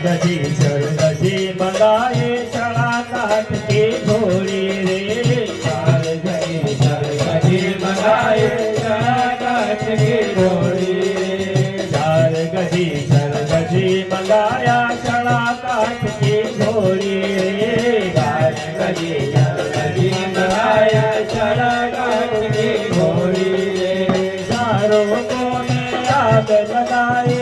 गजी चल गजी मंगाए चढ़ा काट के घोड़ी रे। चार गजी चल गजी मंगाए चढ़ा काट के घोड़ी रे। चार गजी चल गजी मंगाया चढ़ा काट के घोड़ी रे। चार गजी चल गजी मंगाया चढ़ा काट के घोड़ी रे। चारों को आग लगाए